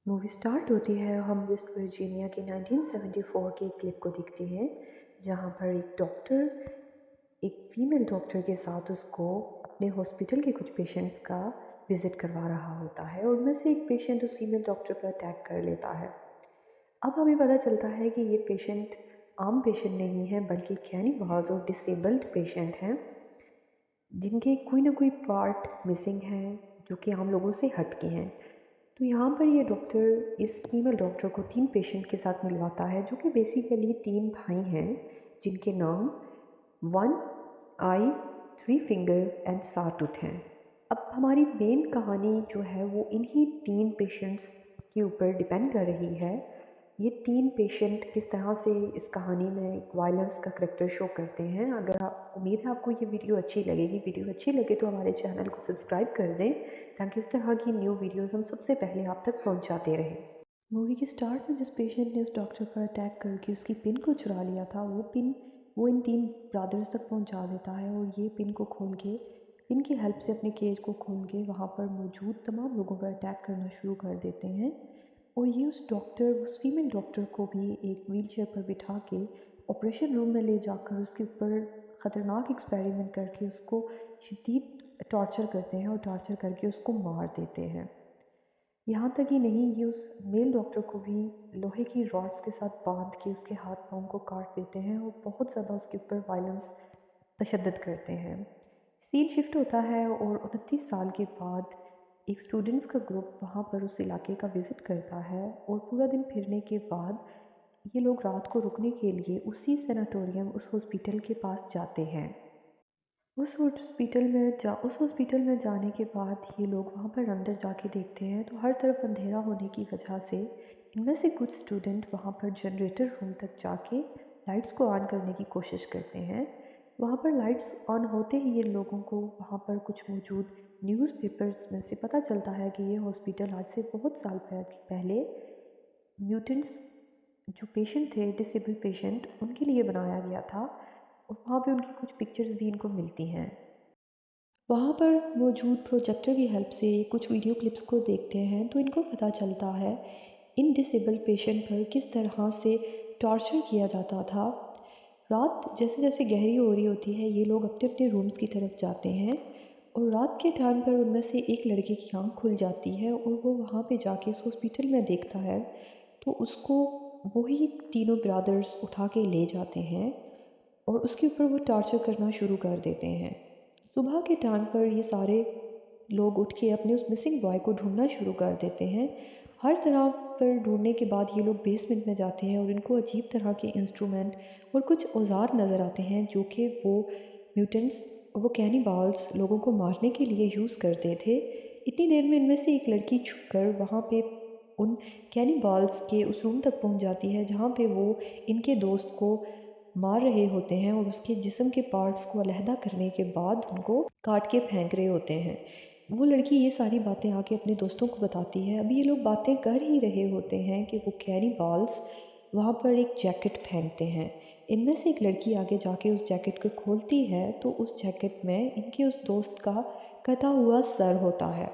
Movie start होती है और हम वेस्ट वर्जीनिया के 1974 के एक क्लिप को देखते हैं, जहाँ पर एक डॉक्टर एक फीमेल डॉक्टर के साथ उसको अपने हॉस्पिटल के कुछ पेशेंट्स का विज़िट करवा रहा होता है और उनमें से एक पेशेंट उस फीमेल डॉक्टर पर अटैक कर लेता है। अब हमें पता चलता है कि ये पेशेंट आम पेशेंट नहीं है, बल्कि कैनिबल्स और डिसेबल्ड पेशेंट हैं, जिनके कोई ना कोई पार्ट मिसिंग हैं, जो कि आम लोगों से हट के हैं। तो यहाँ पर ये डॉक्टर इस फीमेल डॉक्टर को 3 पेशेंट के साथ मिलवाता है, जो कि बेसिकली 3 भाई हैं, जिनके नाम one eye, three finger and sawtooth हैं। अब हमारी मेन कहानी जो है वो इन्हीं 3 पेशेंट्स के ऊपर डिपेंड कर रही है। ये 3 पेशेंट किस तरह से इस कहानी में एक वायलेंस का करैक्टर शो करते हैं। अगर आप उम्मीद है आपको ये वीडियो अच्छी लगेगी। वीडियो अच्छी लगे तो हमारे चैनल को सब्सक्राइब कर दें, ताकि इस तरह की न्यू वीडियोस हम सबसे पहले आप तक पहुंचाते रहें। मूवी के स्टार्ट में जिस पेशेंट ने उस डॉक्टर पर अटैक करके उसकी पिन को चुरा लिया था, वो इन 3 ब्रदर्स तक पहुंचा देता है और ये पिन को खोल के, पिन की हेल्प से अपने केज को खोल के वहाँ पर मौजूद तमाम लोगों पर अटैक करना शुरू कर देते हैं। और ये उस फीमेल डॉक्टर को भी एक व्हीलचेयर पर बिठा के ऑपरेशन रूम में ले जाकर उसके ऊपर ख़तरनाक एक्सपेरिमेंट करके उसको शदीद टॉर्चर करते हैं और टॉर्चर करके उसको मार देते हैं। यहाँ तक ही नहीं, ये उस मेल डॉक्टर को भी लोहे की रॉड्स के साथ बांध के उसके हाथ पाँव को काट देते हैं और बहुत ज़्यादा उसके ऊपर वायलेंस तशद्दुद करते हैं। सीन शिफ्ट होता है और 29 साल के बाद एक स्टूडेंट्स का ग्रुप वहाँ पर उस इलाके का विज़िट करता है और पूरा दिन फिरने के बाद ये लोग रात को रुकने के लिए उसी सेनाटोरियम, उस हॉस्पिटल के पास जाते हैं। उस हॉस्पिटल में जाने के बाद ये लोग वहाँ पर अंदर जाके देखते हैं तो हर तरफ अंधेरा होने की वजह से इनमें से कुछ स्टूडेंट वहाँ पर जनरेटर रूम तक जाके लाइट्स को ऑन करने की कोशिश करते हैं। वहाँ पर लाइट्स ऑन होते ही ये लोगों को वहाँ पर कुछ मौजूद न्यूज़पेपर्स में से पता चलता है कि ये हॉस्पिटल आज से बहुत साल पहले म्यूटेंट्स जो पेशेंट थे, डिसेबल पेशेंट, उनके लिए बनाया गया था। और वहाँ पे उनकी कुछ पिक्चर्स भी इनको मिलती हैं। वहाँ पर मौजूद प्रोजेक्टर की हेल्प से कुछ वीडियो क्लिप्स को देखते हैं तो इनको पता चलता है इन डिसेबल पेशेंट पर किस तरह से टॉर्चर किया जाता था। रात जैसे जैसे गहरी हो रही होती है, ये लोग अपने अपने रूम्स की तरफ जाते हैं और रात के टाइम पर उनमें से एक लड़के की आँख खुल जाती है और वो वहाँ पे जाके उस हॉस्पिटल में देखता है तो उसको वही तीनों ब्रदर्स उठा के ले जाते हैं और उसके ऊपर वो टॉर्चर करना शुरू कर देते हैं। सुबह के टाइम पर ये सारे लोग उठ के अपने उस मिसिंग बॉय को ढूंढना शुरू कर देते हैं। हर तरह पर ढूंढने के बाद ये लोग बेसमेंट में जाते हैं और इनको अजीब तरह के इंस्ट्रूमेंट और कुछ औजार नज़र आते हैं, जो कि वो म्यूटेंट्स और वो कैनिबल्स लोगों को मारने के लिए यूज़ करते थे। इतनी देर में इनमें से एक लड़की छुपकर वहाँ पे उन कैनिबल्स के उस रूम तक पहुँच जाती है, जहाँ पे वो इनके दोस्त को मार रहे होते हैं और उसके जिस्म के पार्ट्स को अलहदा करने के बाद उनको काट के फेंक रहे होते हैं। वो लड़की ये सारी बातें आके अपने दोस्तों को बताती है। अभी ये लोग बातें कर ही रहे होते हैं कि वो कैनिबल्स वहाँ पर एक जैकेट पहनते हैं। इनमें से एक लड़की आगे जाके उस जैकेट को खोलती है तो उस जैकेट में इनके उस दोस्त का कटा हुआ सर होता है।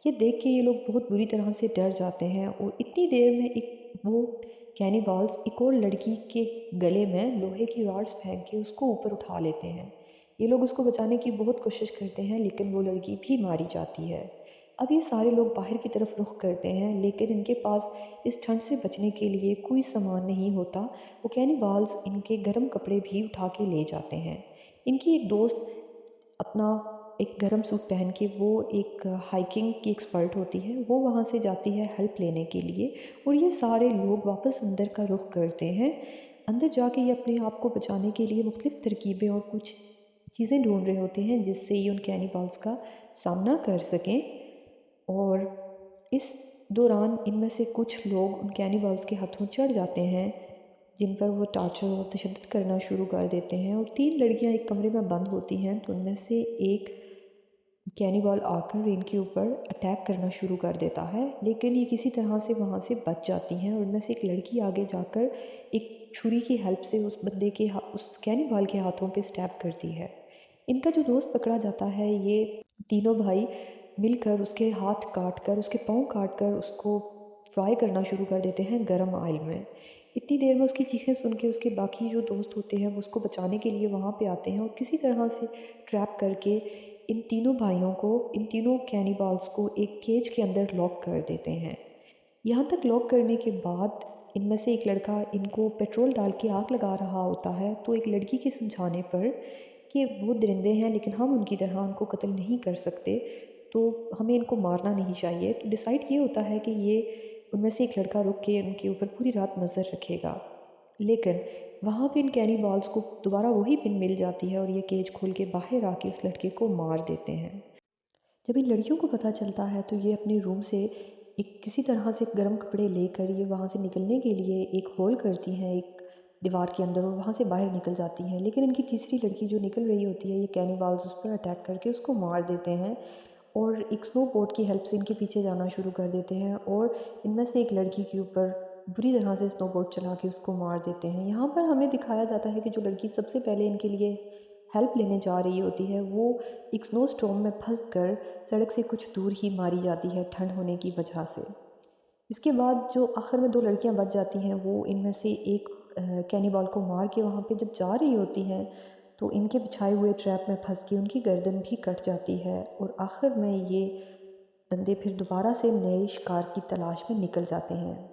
ये देख के ये लोग बहुत बुरी तरह से डर जाते हैं और इतनी देर में एक वो कैनिबल्स एक और लड़की के गले में लोहे की रॉड्स फेंक के उसको ऊपर उठा लेते हैं। ये लोग उसको बचाने की बहुत कोशिश करते हैं, लेकिन वो लड़की भी मारी जाती है। अब ये सारे लोग बाहर की तरफ रुख करते हैं, लेकिन इनके पास इस ठंड से बचने के लिए कोई सामान नहीं होता। वो कैनिबल्स इनके गर्म कपड़े भी उठा के ले जाते हैं। इनकी एक दोस्त अपना एक गर्म सूट पहन के, वो एक हाइकिंग की एक्सपर्ट होती है, वो वहाँ से जाती है हेल्प लेने के लिए और ये सारे लोग वापस अंदर का रुख करते हैं। अंदर जाके ये अपने आप को बचाने के लिए मुख्तलिफ़ तरकीबें और कुछ चीज़ें ढूंढ रहे होते हैं, जिससे ये उन कैनिबल्स का सामना कर सकें। और इस दौरान इनमें से कुछ लोग उन कैनिबल्स के हाथों चढ़ जाते हैं, जिन पर वो टॉर्चर और तशद्दुद करना शुरू कर देते हैं। और 3 लड़कियां एक कमरे में बंद होती हैं, तो उनमें से एक कैनिबल आकर इनके ऊपर अटैक करना शुरू कर देता है, लेकिन ये किसी तरह से वहाँ से बच जाती हैं और उनमें से एक लड़की आगे जाकर एक छुरी की हेल्प से उस बंदे के उस कैनिबल के हाथों पे स्टैब करती है। इनका जो दोस्त पकड़ा जाता है, ये तीनों भाई मिलकर उसके हाथ काट कर, उसके पाँव काट कर उसको फ्राई करना शुरू कर देते हैं गरम ऑयल में। इतनी देर में उसकी चीखें सुन के उसके बाकी जो दोस्त होते हैं वो उसको बचाने के लिए वहाँ पे आते हैं और किसी तरह से ट्रैप करके इन तीनों भाइयों को, इन तीनों कैनिबाल्स को एक केज के अंदर लॉक कर देते हैं। यहाँ तक लॉक करने के बाद इनमें से एक लड़का इनको पेट्रोल डाल के आग लगा रहा होता है, तो एक लड़की के समझाने पर कि वो दरिंदे हैं लेकिन हम उनकी तरह उनको कत्ल नहीं कर सकते, तो हमें इनको मारना नहीं चाहिए। तो डिसाइड ये होता है कि ये उनमें से एक लड़का रुक के उनके ऊपर पूरी रात नज़र रखेगा। लेकिन वहाँ पे इन कैनिबाल्स को दोबारा वही पिन मिल जाती है और ये केज खोल के बाहर आके उस लड़के को मार देते हैं। जब इन लड़कियों को पता चलता है तो ये अपने रूम से एक किसी तरह से गर्म कपड़े लेकर ये वहाँ से निकलने के लिए एक होल करती हैं एक दीवार के अंदर और वहाँ से बाहर निकल जाती हैं। लेकिन इनकी तीसरी लड़की जो निकल रही होती है, ये कैनिबाल्स उस पर अटैक करके उसको मार देते हैं और एक स्नो बोट की हेल्प से इनके पीछे जाना शुरू कर देते हैं और इनमें से एक लड़की के ऊपर बुरी तरह से स्नो बोट चला के उसको मार देते हैं। यहाँ पर हमें दिखाया जाता है कि जो लड़की सबसे पहले इनके लिए हेल्प लेने जा रही होती है वो एक स्नो स्टॉर्म में फंस कर सड़क से कुछ दूर ही मारी जाती है ठंड होने की वजह से। इसके बाद जो आखिर में दो लड़कियां बच जाती हैं वो इनमें से एक कैनिबाल को मार के वहाँ पे जब जा रही होती हैं तो इनके बिछाए हुए ट्रैप में फंस के उनकी गर्दन भी कट जाती है और आखिर में ये बंदे फिर दोबारा से नए शिकार की तलाश में निकल जाते हैं।